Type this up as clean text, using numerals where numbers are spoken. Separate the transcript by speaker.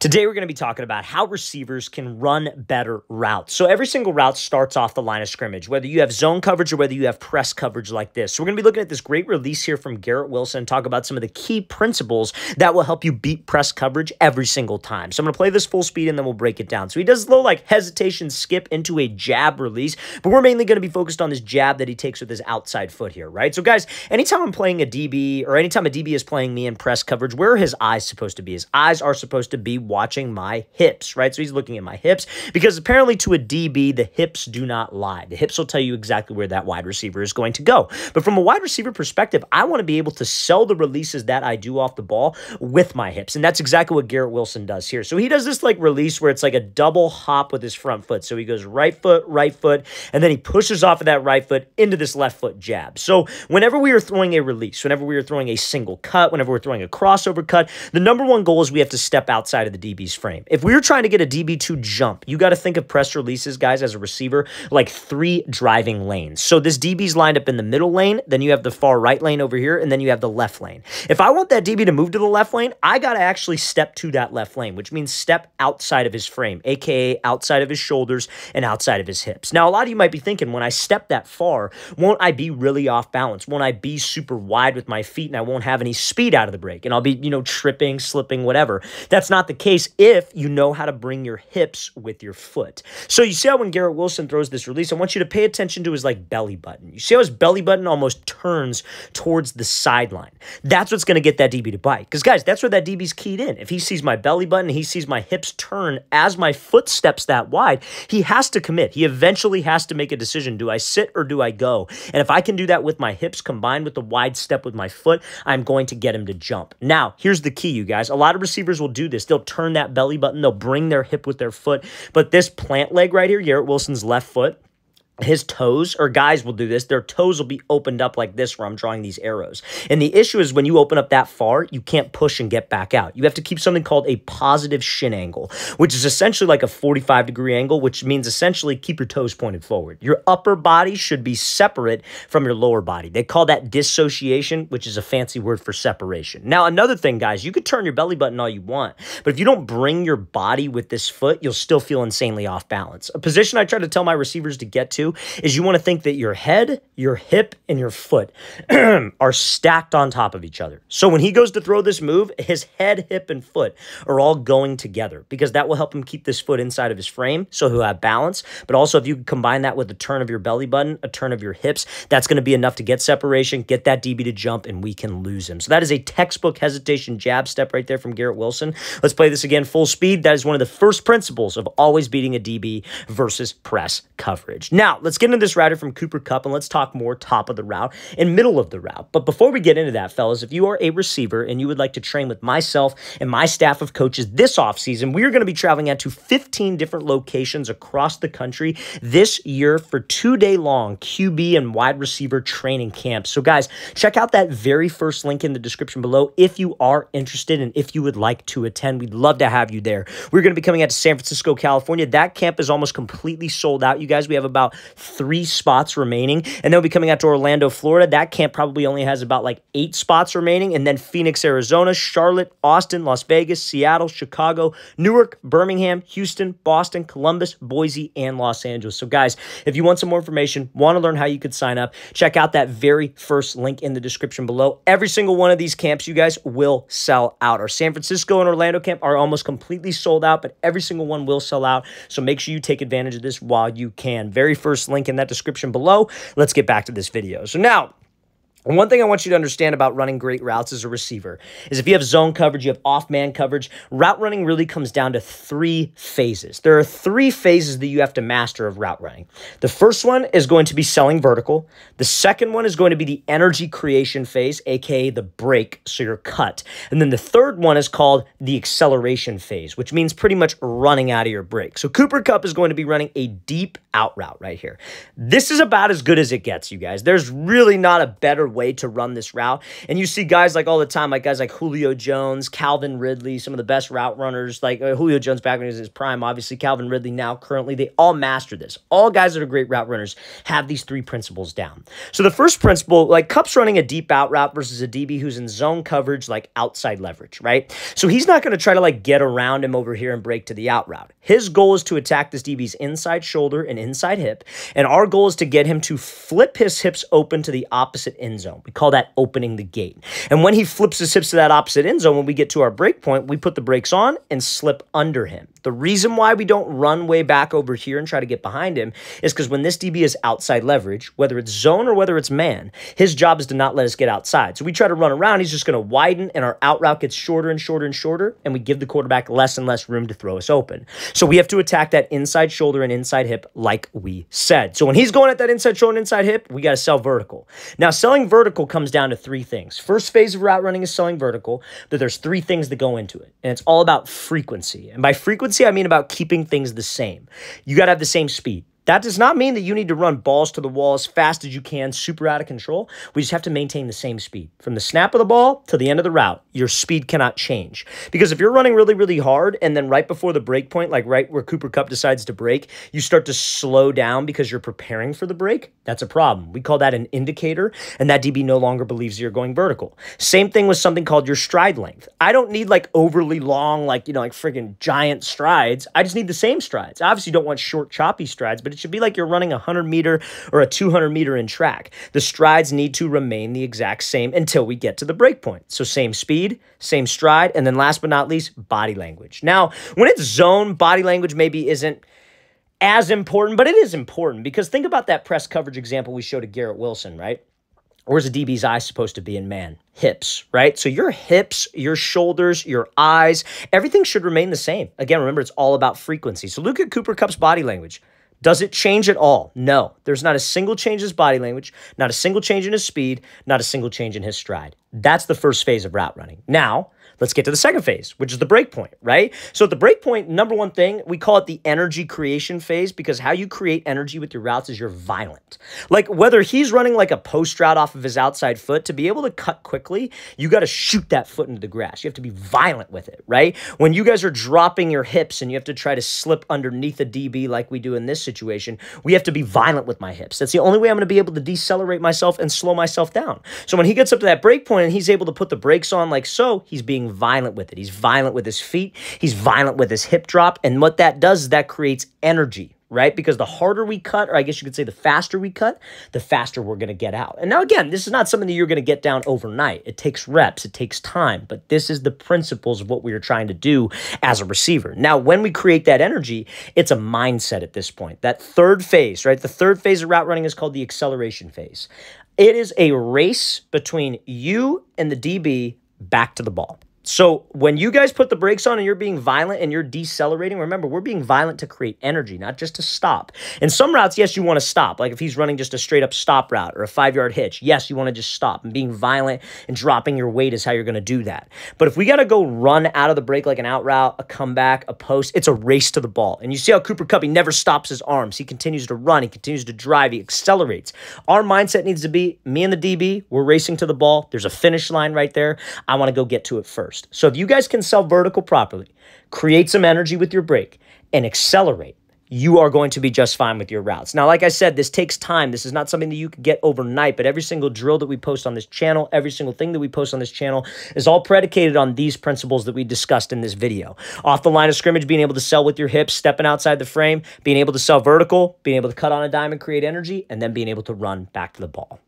Speaker 1: Today, we're going to be talking about how receivers can run better routes. So every single route starts off the line of scrimmage, whether you have zone coverage or whether you have press coverage like this. So we're going to be looking at this great release here from Garrett Wilson and talk about some of the key principles that will help you beat press coverage every single time. So I'm going to play this full speed and then we'll break it down. So he does a little like hesitation skip into a jab release, but we're mainly going to be focused on this jab that he takes with his outside foot here, right? So guys, anytime I'm playing a DB or anytime a DB is playing me in press coverage, where are his eyes supposed to be? His eyes are supposed to be watching my hips, right? So he's looking at my hips because apparently to a DB, the hips do not lie. The hips will tell you exactly where that wide receiver is going to go. But from a wide receiver perspective, I want to be able to sell the releases that I do off the ball with my hips. And that's exactly what Garrett Wilson does here. So he does this like release where it's like a double hop with his front foot. So he goes right foot, and then he pushes off of that right foot into this left foot jab. So whenever we are throwing a release, whenever we are throwing a single cut, whenever we're throwing a crossover cut, the number one goal is we have to step outside of the DB's frame. If we were trying to get a DB to jump, you got to think of press releases, guys, as a receiver, like 3 driving lanes. So this DB's lined up in the middle lane, then you have the far right lane over here, and then you have the left lane. If I want that DB to move to the left lane, I got to actually step to that left lane, which means step outside of his frame, aka outside of his shoulders and outside of his hips. Now, a lot of you might be thinking, when I step that far, won't I be really off balance? Won't I be super wide with my feet and I won't have any speed out of the break? And I'll be, tripping, slipping, whatever. That's not the case if you know how to bring your hips with your foot. So you see how when Garrett Wilson throws this release, I want you to pay attention to his like belly button. You see how his belly button almost turns towards the sideline. That's what's going to get that DB to bite. Because guys, that's where that DB's keyed in. If he sees my belly button, he sees my hips turn as my foot steps that wide, he has to commit. He eventually has to make a decision. Do I sit or do I go? And if I can do that with my hips combined with the wide step with my foot, I'm going to get him to jump. Now, here's the key, you guys. A lot of receivers will do this. They'll turn that belly button. They'll bring their hip with their foot. But this plant leg right here, Garrett Wilson's left foot, his toes, or guys will do this, their toes will be opened up like this where I'm drawing these arrows. And the issue is when you open up that far, you can't push and get back out. You have to keep something called a positive shin angle, which is essentially like a 45-degree angle, which means essentially keep your toes pointed forward. Your upper body should be separate from your lower body. They call that dissociation, which is a fancy word for separation. Now, another thing, guys, you could turn your belly button all you want, but if you don't bring your body with this foot, you'll still feel insanely off balance. A position I try to tell my receivers to get to is you want to think that your head, your hip, and your foot are stacked on top of each other. So when he goes to throw this move, his head, hip, and foot are all going together because that will help him keep this foot inside of his frame so he'll have balance. But also if you combine that with a turn of your belly button, a turn of your hips, that's going to be enough to get separation, get that DB to jump, and we can lose him. So that is a textbook hesitation jab step right there from Garrett Wilson. Let's play this again full speed. That is one of the first principles of always beating a DB versus press coverage. Now, let's get into this router from Cooper Kupp, and let's talk more top of the route and middle of the route. But before we get into that, fellas, if you are a receiver and you would like to train with myself and my staff of coaches this offseason, we are going to be traveling out to 15 different locations across the country this year for 2-day-long QB and wide receiver training camps. So guys, check out that very first link in the description below if you are interested and if you would like to attend. We'd love to have you there. We're going to be coming out to San Francisco, California. That camp is almost completely sold out, you guys. We have about 3 spots remaining, and then we'll be coming out to Orlando, Florida. That camp probably only has about like 8 spots remaining, and then Phoenix, Arizona, Charlotte, Austin, Las Vegas, Seattle, Chicago, Newark, Birmingham, Houston, Boston, Columbus, Boise, and Los Angeles. So guys, if you want some more information, want to learn how you could sign up, check out that very first link in the description below. Every single one of these camps, you guys, will sell out. Our San Francisco and Orlando camp are almost completely sold out, but every single one will sell out, so make sure you take advantage of this while you can. Very first link in that description below. Let's get back to this video. So now, one thing I want you to understand about running great routes as a receiver is if you have zone coverage, you have off-man coverage, route running really comes down to 3 phases. There are 3 phases that you have to master of route running. The first one is going to be selling vertical. The second one is going to be the energy creation phase, aka the break, so your cut. And then the third one is called the acceleration phase, which means pretty much running out of your break. So Cooper Kupp is going to be running a deep out route right here. This is about as good as it gets, you guys. There's really not a better way to run this route. And you see guys like all the time, like guys like Julio Jones, Calvin Ridley, some of the best route runners, like Julio Jones back when he was in his prime, obviously Calvin Ridley now currently, they all master this. All guys that are great route runners have these 3 principles down. So the first principle, like Kupp's running a deep out route versus a DB who's in zone coverage, like outside leverage, right? So he's not going to try to like get around him over here and break to the out route. His goal is to attack this DB's inside shoulder and inside hip, and our goal is to get him to flip his hips open to the opposite end zone. We call that opening the gate. And when he flips his hips to that opposite end zone, when we get to our break point, we put the brakes on and slip under him. The reason why we don't run way back over here and try to get behind him is because when this DB is outside leverage, whether it's zone or whether it's man, his job is to not let us get outside. So we try to run around, he's just going to widen, and our out route gets shorter and shorter and shorter, and we give the quarterback less and less room to throw us open. So we have to attack that inside shoulder and inside hip like we said. So when he's going at that inside shoulder and inside hip, we got to sell vertical. Now, selling vertical comes down to 3 things. First phase of route running is selling vertical, but there's 3 things that go into it, and it's all about frequency. And by frequency, I mean about keeping things the same. You got to have the same speed. That does not mean that you need to run balls to the wall as fast as you can, super out of control. We just have to maintain the same speed. From the snap of the ball to the end of the route, your speed cannot change. Because if you're running really, really hard, and then right before the break point, like right where Cooper Kupp decides to break, you start to slow down because you're preparing for the break, that's a problem. We call that an indicator, and that DB no longer believes you're going vertical. Same thing with something called your stride length. I don't need like overly long, like, you know, like friggin' giant strides. I just need the same strides. Obviously, you don't want short, choppy strides, but it should be like you're running a 100-meter or a 200-meter in track. The strides need to remain the exact same until we get to the break point. So same speed, same stride, and then last but not least, body language. Now, when it's zone, body language maybe isn't as important, but it is important because think about that press coverage example we showed of Garrett Wilson, right? Where's a DB's eye supposed to be in man? Hips, right? So your hips, your shoulders, your eyes, everything should remain the same. Again, remember, it's all about frequency. So look at Cooper Kupp's body language. Does it change at all? No. There's not a single change in his body language, not a single change in his speed, not a single change in his stride. That's the first phase of route running. Now, let's get to the second phase, which is the break point, right? So at the break point, number one thing, we call it the energy creation phase because how you create energy with your routes is you're violent. Like whether he's running like a post route off of his outside foot, to be able to cut quickly, you got to shoot that foot into the grass. You have to be violent with it, right? When you guys are dropping your hips and you have to try to slip underneath a DB like we do in this situation, we have to be violent with my hips. That's the only way I'm going to be able to decelerate myself and slow myself down. So when he gets up to that break point and he's able to put the brakes on like so, he's being violent with it. He's violent with his feet. He's violent with his hip drop. And what that does is that creates energy, right? Because the harder we cut, or I guess you could say the faster we cut, the faster we're going to get out. And now again, this is not something that you're going to get down overnight. It takes reps. It takes time. But this is the principles of what we are trying to do as a receiver. Now, when we create that energy, it's a mindset at this point. That third phase, right? The third phase of route running is called the acceleration phase. It is a race between you and the DB back to the ball. So when you guys put the brakes on and you're being violent and you're decelerating, remember, we're being violent to create energy, not just to stop. In some routes, yes, you want to stop. Like if he's running just a straight up stop route or a 5-yard hitch, yes, you want to just stop. And being violent and dropping your weight is how you're going to do that. But if we got to go run out of the break like an out route, a comeback, a post, it's a race to the ball. And you see how Cooper Kupp, he never stops his arms. He continues to run. He continues to drive. He accelerates. Our mindset needs to be, me and the DB, we're racing to the ball. There's a finish line right there. I want to go get to it first. So if you guys can sell vertical properly, create some energy with your break, and accelerate, you are going to be just fine with your routes. Now, like I said, this takes time. This is not something that you can get overnight, but every single drill that we post on this channel, every single thing that we post on this channel is all predicated on these principles that we discussed in this video. Off the line of scrimmage, being able to sell with your hips, stepping outside the frame, being able to sell vertical, being able to cut on a dime and create energy, and then being able to run back to the ball.